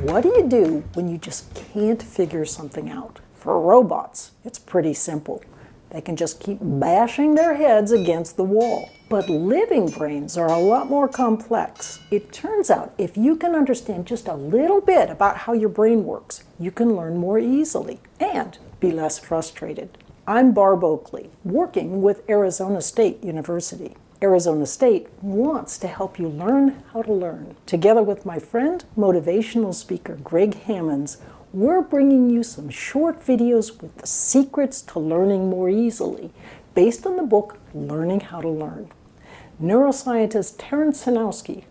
What do you do when you just can't figure something out? For robots, it's pretty simple. They can just keep bashing their heads against the wall. But living brains are a lot more complex. It turns out if you can understand just a little bit about how your brain works, you can learn more easily and be less frustrated. I'm Barb Oakley, working with Arizona State University. Arizona State wants to help you learn how to learn. Together with my friend, motivational speaker Greg Hammonds, we're bringing you some short videos with the secrets to learning more easily, based on the book Learning How to Learn. Neuroscientist Terence Sanowski,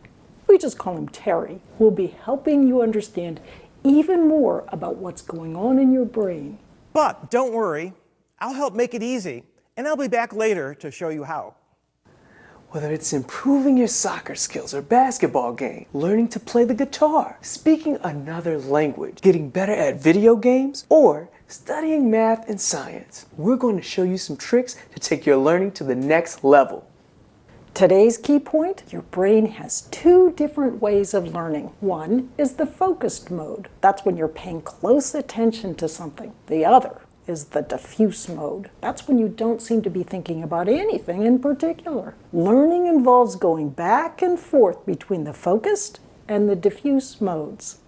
we just call him Terry, will be helping you understand even more about what's going on in your brain. But don't worry, I'll help make it easy, and I'll be back later to show you how. Whether it's improving your soccer skills or basketball game, learning to play the guitar, speaking another language, getting better at video games, or studying math and science, we're going to show you some tricks to take your learning to the next level. Today's key point, your brain has two different ways of learning. One is the focused mode. That's when you're paying close attention to something. The other is the diffuse mode. That's when you don't seem to be thinking about anything in particular. Learning involves going back and forth between the focused and the diffuse modes.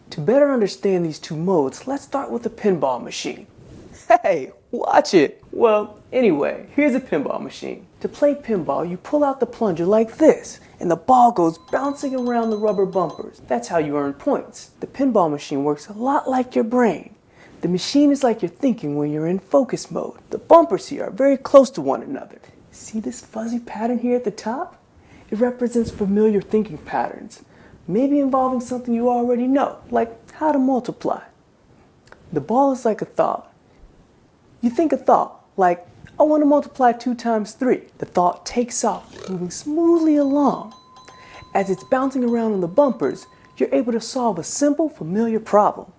To better understand these two modes, let's start with the pinball machine. Hey, watch it! Well, anyway, here's a pinball machine. To play pinball, you pull out the plunger like this, and the ball goes bouncing around the rubber bumpers. That's how you earn points. The pinball machine works a lot like your brain. The machine is like you're thinking when you're in focus mode. The bumpers here are very close to one another. See this fuzzy pattern here at the top? It represents familiar thinking patterns, maybe involving something you already know, like how to multiply. The ball is like a thought. You think a thought, like, I want to multiply 2 times 3. The thought takes off, moving smoothly along. As it's bouncing around on the bumpers, you're able to solve a simple, familiar problem.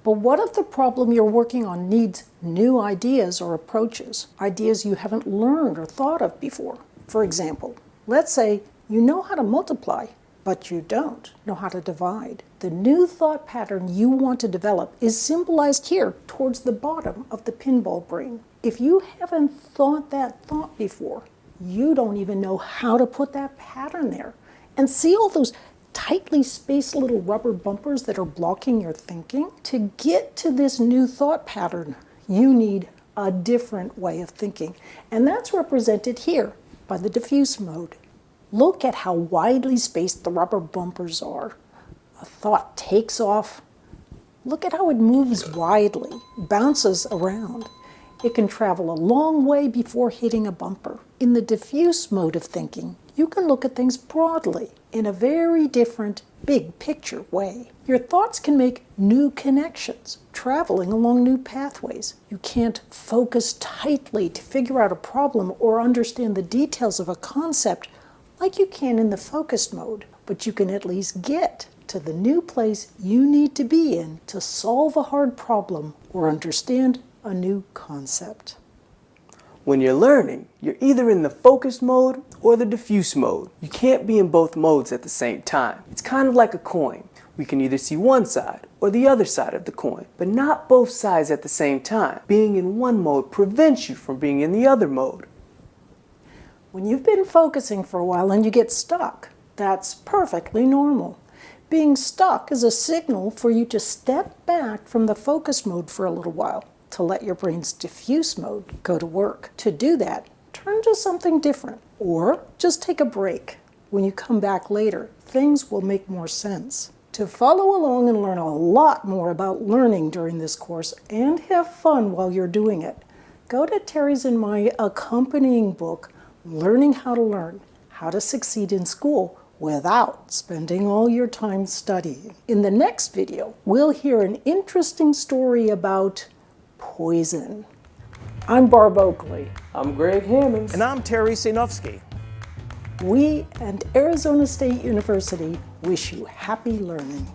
But what if the problem you're working on needs new ideas or approaches, ideas you haven't learned or thought of before? For example, let's say you know how to multiply, but you don't know how to divide. The new thought pattern you want to develop is symbolized here towards the bottom of the pinball brain. If you haven't thought that thought before, you don't even know how to put that pattern there. And see all those tightly spaced little rubber bumpers that are blocking your thinking? To get to this new thought pattern, you need a different way of thinking. And that's represented here by the diffuse mode. Look at how widely spaced the rubber bumpers are. A thought takes off. Look at how it moves widely, bounces around. It can travel a long way before hitting a bumper. In the diffuse mode of thinking, you can look at things broadly in a very different, big picture way. Your thoughts can make new connections, traveling along new pathways. You can't focus tightly to figure out a problem or understand the details of a concept like you can in the focused mode, but you can at least get to the new place you need to be in to solve a hard problem or understand a new concept. When you're learning, you're either in the focused mode or the diffuse mode. You can't be in both modes at the same time. It's kind of like a coin. We can either see one side or the other side of the coin, but not both sides at the same time. Being in one mode prevents you from being in the other mode. When you've been focusing for a while and you get stuck, that's perfectly normal. Being stuck is a signal for you to step back from the focus mode for a little while, to let your brain's diffuse mode go to work. To do that, turn to something different, or just take a break. When you come back later, things will make more sense. To follow along and learn a lot more about learning during this course and have fun while you're doing it, go to Terry's and my accompanying book, Learning How to Learn, How to Succeed in School without spending all your time studying. In the next video, we'll hear an interesting story about poison. I'm Barb Oakley. I'm Greg Hammonds. And I'm Terry Sanowski. We and Arizona State University wish you happy learning.